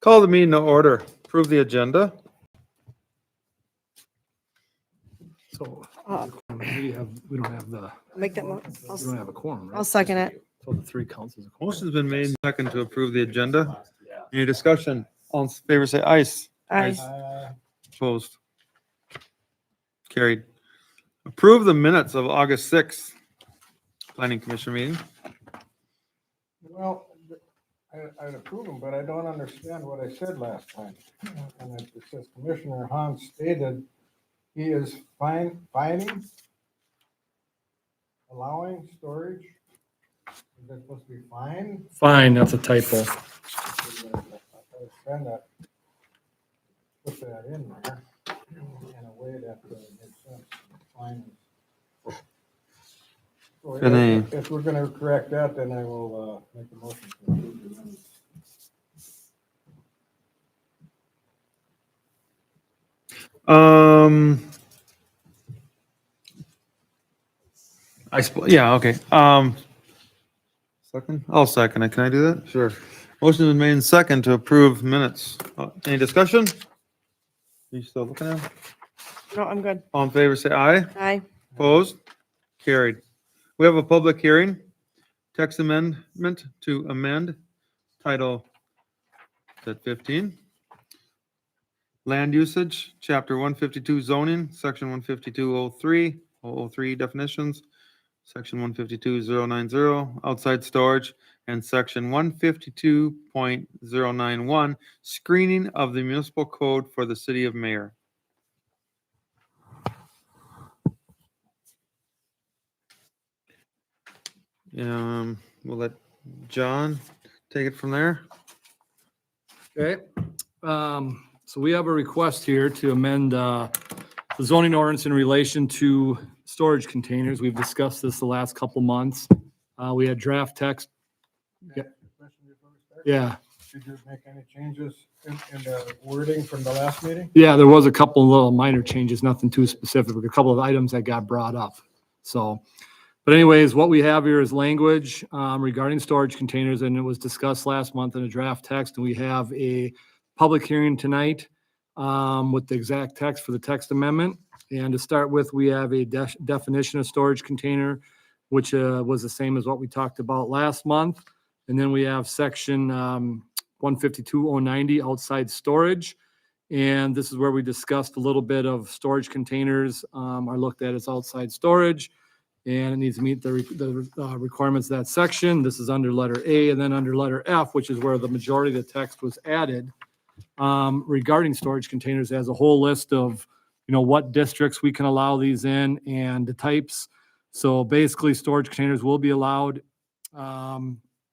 Call the meeting to order. Approve the agenda. So Uh, we don't have Make that, we don't have a quorum, right? I'll second it. So the three counts as a quorum. Motion's been made second to approve the agenda. Any discussion? All in favor, say aye. Aye. Opposed? Carried. Approve the minutes of August 6th Planning Commission meeting. Well, I'd approve them, but I don't understand what I said last time. And it says Commissioner Hahn stated he is fining, allowing storage. Is that supposed to be fine? Fine, that's a typo. I was trying to put that in there in a way that makes sense. Fine. So Good name. if we're gonna correct that, then I will make a motion to approve the minutes. Yeah, okay. Second? I'll second it. Can I do that? Sure. Motion been made second to approve minutes. Any discussion? You still looking at them? No, I'm good. All in favor, say aye. Aye. Opposed? Carried. We have a public hearing. Text amendment to amend title, is that 15? Land usage, chapter 152 zoning, section 15203, 003 definitions, section 152.090 outside storage, and section 152.091 screening of the municipal code for the city of Mayor. We'll let John take it from there. Okay. So we have a request here to amend the zoning ordinance in relation to storage containers. We've discussed this the last couple months. We had draft text. Question before we start? Yeah. Did you make any changes in the wording from the last meeting? Yeah, there was a couple of little minor changes, nothing too specific, but a couple of items that got brought up. So, but anyways, what we have here is language regarding storage containers, and it was discussed last month in a draft text, and we have a public hearing tonight with the exact text for the text amendment. And to start with, we have a definition of storage container, which was the same as what we talked about last month. And then we have section 152.090 outside storage. And this is where we discussed a little bit of storage containers are looked at as outside storage. And it needs to meet the requirements of that section. This is under letter A, and then under letter F, which is where the majority of the text was added regarding storage containers, as a whole list of, what districts we can allow these in and the types. So basically, storage containers will be allowed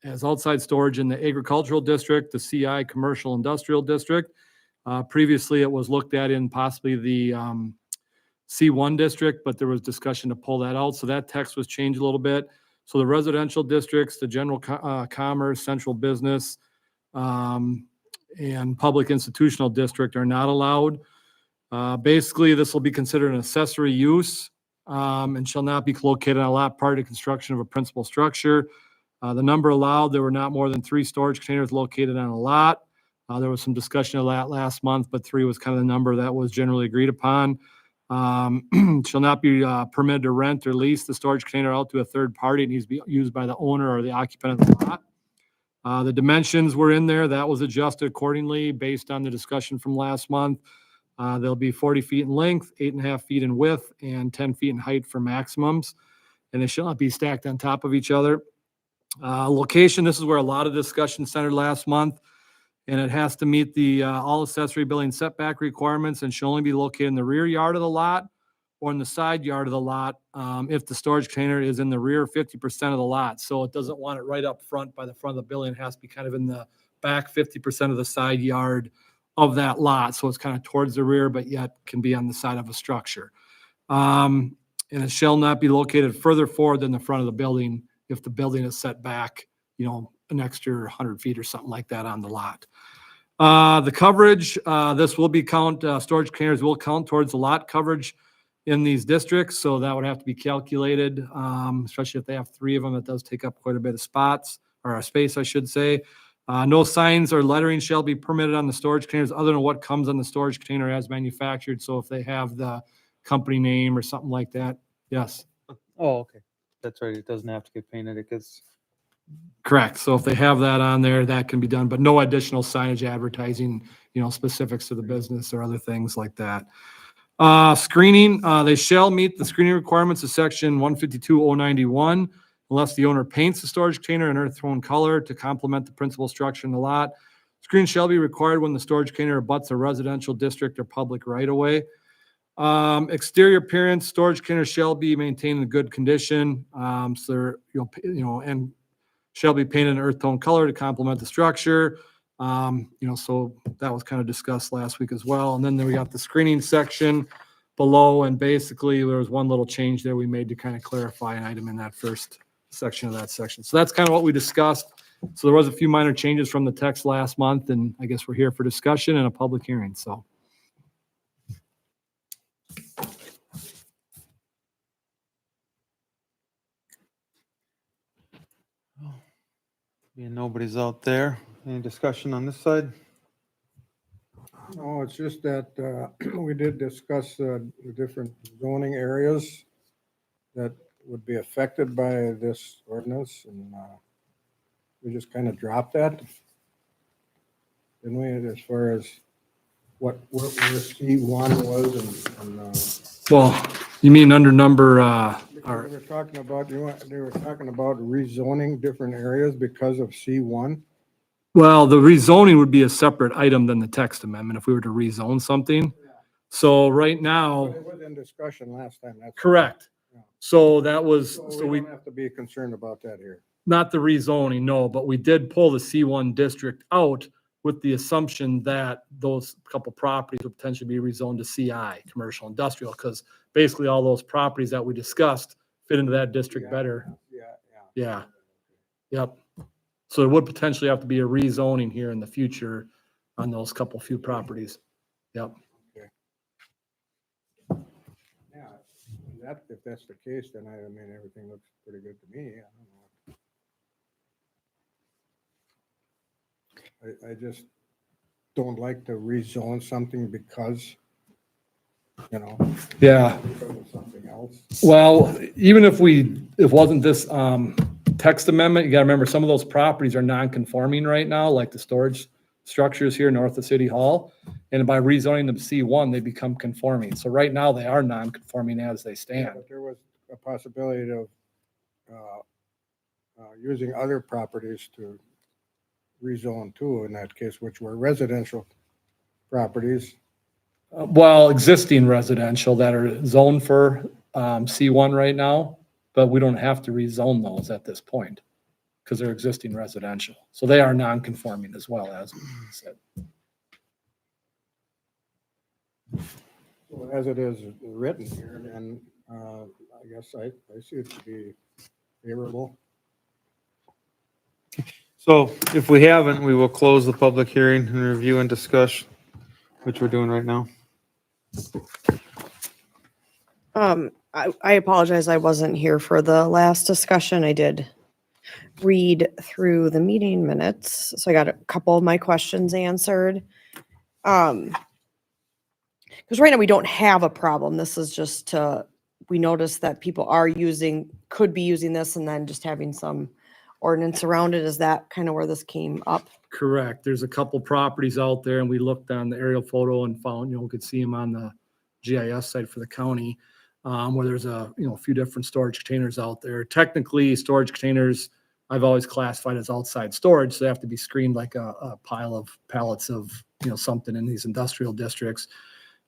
as outside storage in the agricultural district, the CI commercial industrial district. Previously, it was looked at in possibly the C1 district, but there was discussion to pull that out. So that text was changed a little bit. So the residential districts, the general commerce, central business, and public institutional district are not allowed. Basically, this will be considered an accessory use and shall not be located on a lot prior to construction of a principal structure. The number allowed, there were not more than 3 storage containers located on a lot. There was some discussion of that last month, but 3 was kind of the number that was generally agreed upon. Shall not be permitted to rent or lease the storage container out to a third party. It needs to be used by the owner or the occupant of the lot. The dimensions were in there. That was adjusted accordingly based on the discussion from last month. They'll be 40 feet in length, 8.5 feet in width, and 10 feet in height for maximums. And they shall not be stacked on top of each other. Location, this is where a lot of discussion centered last month. And it has to meet the all accessory building setback requirements and should only be located in the rear yard of the lot or in the side yard of the lot if the storage container is in the rear 50% of the lot. So it doesn't want it right up front by the front of the building. It has to be kind of in the back 50% of the side yard of that lot. So it's kind of towards the rear, but yet can be on the side of a structure. And it shall not be located further forward than the front of the building if the building is set back, an extra 100 feet or something like that on the lot. The coverage, this will be storage containers will count towards the lot coverage in these districts. So that would have to be calculated, especially if they have 3 of them. It does take up quite a bit of spots or space, I should say. No signs or lettering shall be permitted on the storage containers other than what comes on the storage container as manufactured. So if they have the company name or something like that, yes, Oh, okay. That's right. It doesn't have to get painted. It gets, correct. So if they have that on there, that can be done, but no additional signage advertising, specifics to the business or other things like that. Screening, they shall meet the screening requirements of section 152-091 unless the owner paints the storage container an earth tone color to complement the principal structure in the lot. Screen shall be required when the storage container abuts a residential district or public right of way. Exterior appearance, storage container shall be maintained in good condition. So they're, and shall be painted an earth tone color to complement the structure. So that was kind of discussed last week as well. And then we got the screening section below, and basically there was one little change there we made to kind of clarify an item in that first section of that section. So that's kind of what we discussed. So there was a few minor changes from the text last month, and I guess we're here for discussion and a public hearing, so. being nobody's out there. Any discussion on this side? No, it's just that we did discuss the different zoning areas that would be affected by this ordinance, and we just kind of dropped that. Didn't we, as far as where C1 was and Well, you mean under number, they were talking about, they were talking about rezoning different areas because of C1. well, the rezoning would be a separate item than the text amendment if we were to rezone something. So right now, It was in discussion last time. That's correct. So that was, So so we we, don't have to be concerned about that here. not the rezoning, no, but we did pull the C1 district out with the assumption that those couple properties would potentially be rezoned to CI, commercial industrial, because basically all those properties that we discussed fit into that district Yeah. better. Yeah. Yeah. Yep. So there would potentially have to be a rezoning here in the future on those few properties. Yep. Yeah, if that's the case, then I mean, everything looks pretty good to me. I don't know. I just don't like to rezone something because, Yeah. because of something else. Well, even if it wasn't this text amendment, you gotta remember, some of those properties are non-conforming right now, like the storage structures here north of City Hall. And by rezoning them C1, they become conforming. So right now, they are non-conforming as they Yeah, stand. but there was a possibility of using other properties to rezone too, in that case, which were residential properties. Well, existing residential that are zoned for C1 right now, but we don't have to rezone those at this point because they're existing residential. So they are non-conforming as well, as we said. So as it is written here, then I guess I see it to be favorable. So if we haven't, we will close the public hearing and review and discuss, which we're doing right now. I apologize. I wasn't here for the last discussion. I did read through the meeting minutes, so I got a couple of my questions answered. Because right now we don't have a problem. This is just we noticed that people could be using this and then just having some ordinance around it. Is that kind of where this came up? Correct. There's a couple properties out there and we looked on the aerial photo and found, we could see them on the GIS site for the county, where there's a few different storage containers out there. Technically, storage containers, I've always classified as outside storage. So they have to be screened like a pile of pallets of, something in these industrial districts.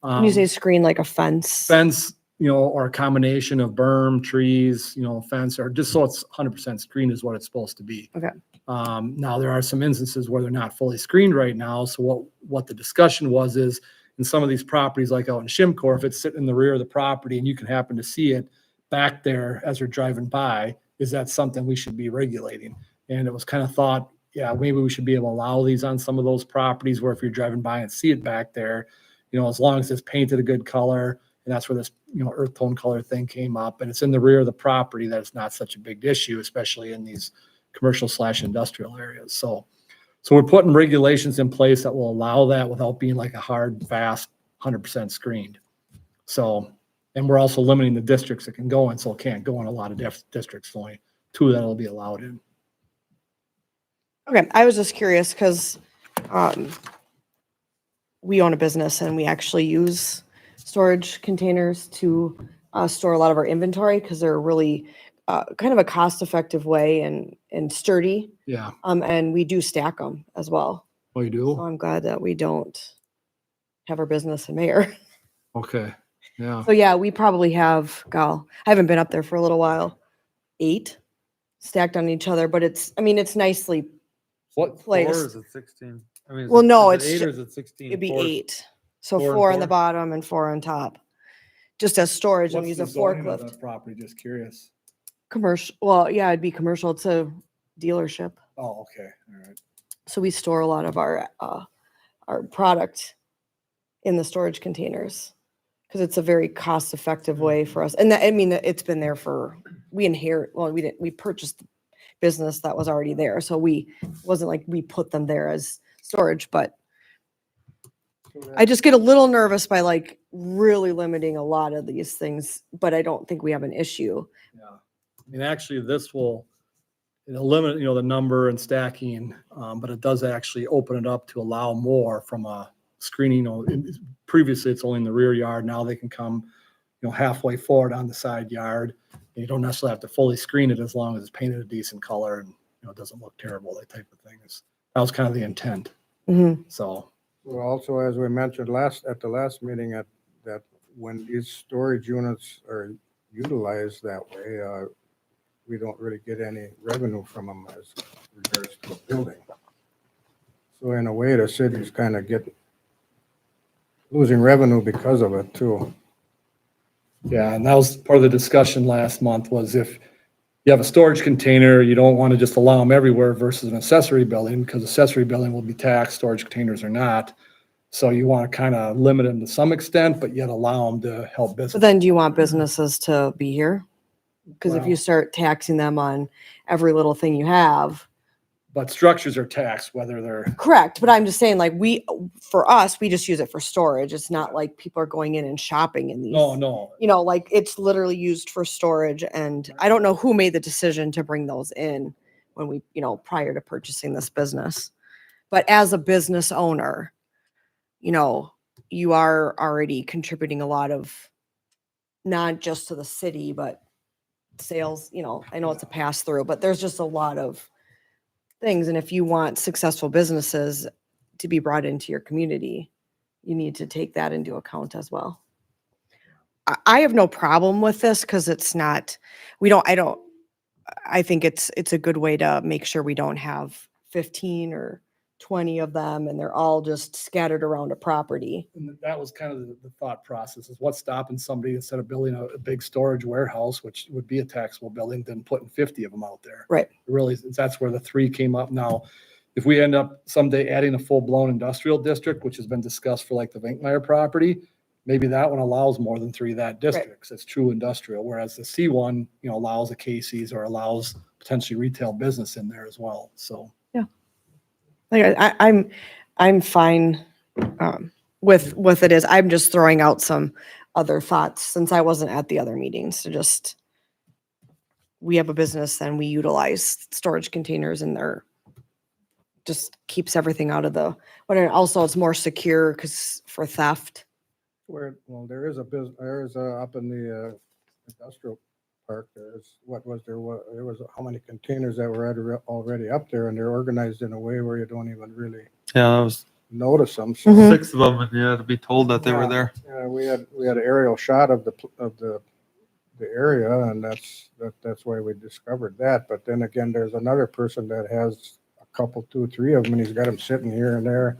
When you say screen, like a fence? Fence, or a combination of berm, trees, fence, or just so it's 100% screened is what it's supposed to be. Okay. Now there are some instances where they're not fully screened right now. So what the discussion was is in some of these properties, like out in Shimcor, if it's sitting in the rear of the property and you can happen to see it back there as you're driving by, is that something we should be regulating? And it was kind of thought, yeah, maybe we should be able to allow these on some of those properties where if you're driving by and see it back there, as long as it's painted a good color, and that's where this, earth tone color thing came up, and it's in the rear of the property, that it's not such a big issue, especially in these commercial/industrial areas. So So we're putting regulations in place that will allow that without being like a hard, fast, 100% screened. So, and we're also limiting the districts it can go in, so it can't go in a lot of districts, only 2 that'll be allowed in. Okay, I was just curious because we own a business and we actually use storage containers to store a lot of our inventory because they're really kind of a cost-effective way and sturdy. Yeah. And we do stack them as well. Oh, you So do? I'm glad that we don't have our business in Mayor. Okay. Yeah. So yeah, we probably have, I haven't been up there for a little while, 8 stacked on each other, but it's nicely, What floor placed. is it, 16? I mean, Well, no, is it it's 8 or is it 16? it'd be Four- 8. So 4 and 4 on the 4? bottom and 4 on top. Just as storage and we use a forklift. Property, just curious. Commercial, well, yeah, it'd be commercial. It's a dealership. Oh, okay. All right. So we store a lot of our product in the storage containers because it's a very cost-effective way for us. And that, it's been there we purchased the business that was already there. So wasn't like we put them there as storage, but I just get a little nervous by like really limiting a lot of these things, but I don't think we have an issue. Yeah. I mean, actually, this will limit, the number and stacking, but it does actually open it up to allow more from a screening. Previously, it's only in the rear yard. Now they can come, halfway forward on the side yard. And you don't necessarily have to fully screen it as long as it's painted a decent color and, it doesn't look terrible, that type of thing. That was kind of the intent. Mhm. So, Well, also, as we mentioned at the last meeting, that when these storage units are utilized that way, we don't really get any revenue from them as regards to a building. So in a way, the city's kind of losing revenue because of it too. yeah, and that was part of the discussion last month was if you have a storage container, you don't want to just allow them everywhere versus an accessory building because accessory building will be taxed, storage containers are not. So you want to kind of limit them to some extent, but yet allow them to help But business. then do you want businesses to be here? Because if you Well- start taxing them on every little thing you have. But structures are taxed, whether they're, Correct. But I'm just saying like for us, we just use it for storage. It's not like people are going in and shopping in these. no. Like it's literally used for storage. And I don't know who made the decision to bring those in when we, prior to purchasing this business. But as a business owner, you are already contributing a lot of, not just to the city, but sales, I know it's a pass through, but there's just a lot of things. And if you want successful businesses to be brought into your community, you need to take that into account as well. I have no problem with this because it's not, I think it's a good way to make sure we don't have 15 or 20 of them and they're all just scattered around a property. And that was kind of the thought process is what's stopping somebody instead of building a big storage warehouse, which would be a taxable building, than putting 50 of them out there. Right. Really, that's where the 3 came up. Now, if we end up someday adding a full-blown industrial district, which has been discussed for like the Vinkmeyer property, maybe that one allows more than 3 of that districts. It's true industrial, whereas the C1, allows a Casey's or allows potentially retail business in there as well. So. Like I'm fine with it is. I'm just throwing out some other thoughts since I wasn't at the other meetings. So we have a business and we utilize storage containers and they're just keeps everything out of but also it's more secure because for theft. There is up in the industrial park, there was how many containers that were already up there, and they're organized in a way where you don't even really Yeah, that was notice them. So, Mhm. 6 of them, and you had to be told that they were there. we had an aerial shot of the area, and that's why we discovered that. But then again, there's another person that has a couple, 2, 3 of them, and he's got them sitting here and there.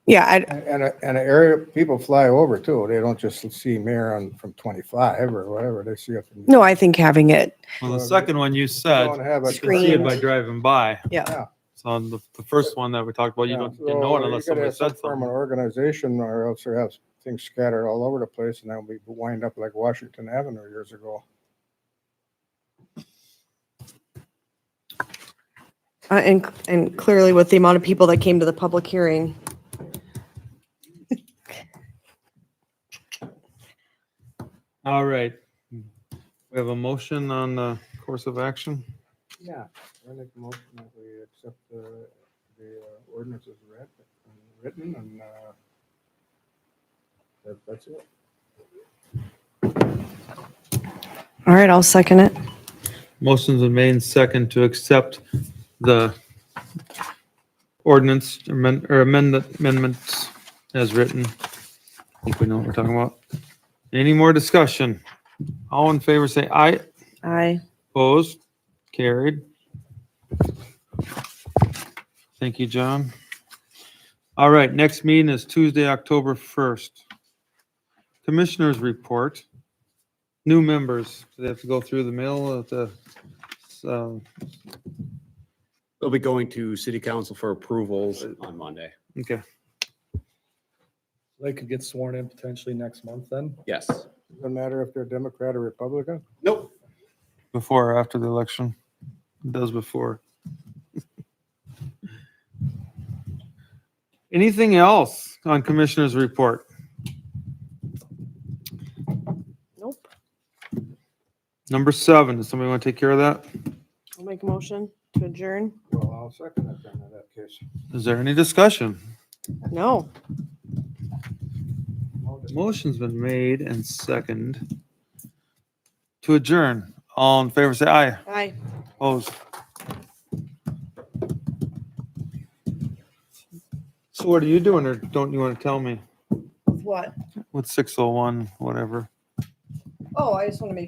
Yeah, And an area, people fly over too. They don't just see Mayor from 25 or whatever. They see it from. no, I think having it, Well, the second one you said, Don't have you it. can see it by Screened. driving by. yeah. So on the first one that we talked about, you Yeah, don't didn't know it so unless you gotta somebody have some said form of something. organization, or else you have things scattered all over the place, and then we wind up like Washington Avenue years ago. And clearly with the amount of people that came to the public hearing. All right. We have a motion on the course of action. Yeah, I make a motion that we accept the ordinance as written, and that's it. All right, I'll second it. Motion's been made second to accept the ordinance or amendments as written. I think we know what we're talking about. Any more discussion? All in favor say aye. Aye. Opposed? Carried. Thank you, John. All right, next meeting is Tuesday, October 1st. Commissioners report. New members, do they have to go through the mail at the, They'll be going to city council for approvals on Monday. okay. They could get sworn in potentially next month then? Yes. Doesn't matter if they're Democrat or Republican. Nope. Before or after the election? It does before. Anything else on commissioners report? Nope. Number 7, does somebody want to take care of that? I'll make a motion to adjourn. Well, I'll second that then in that case. Is there any discussion? No. Motion's been made and second to adjourn. All in favor, say aye. Aye. Opposed? So what are you doing, or don't you want to tell me? What? With 601, whatever? Oh, I just want to make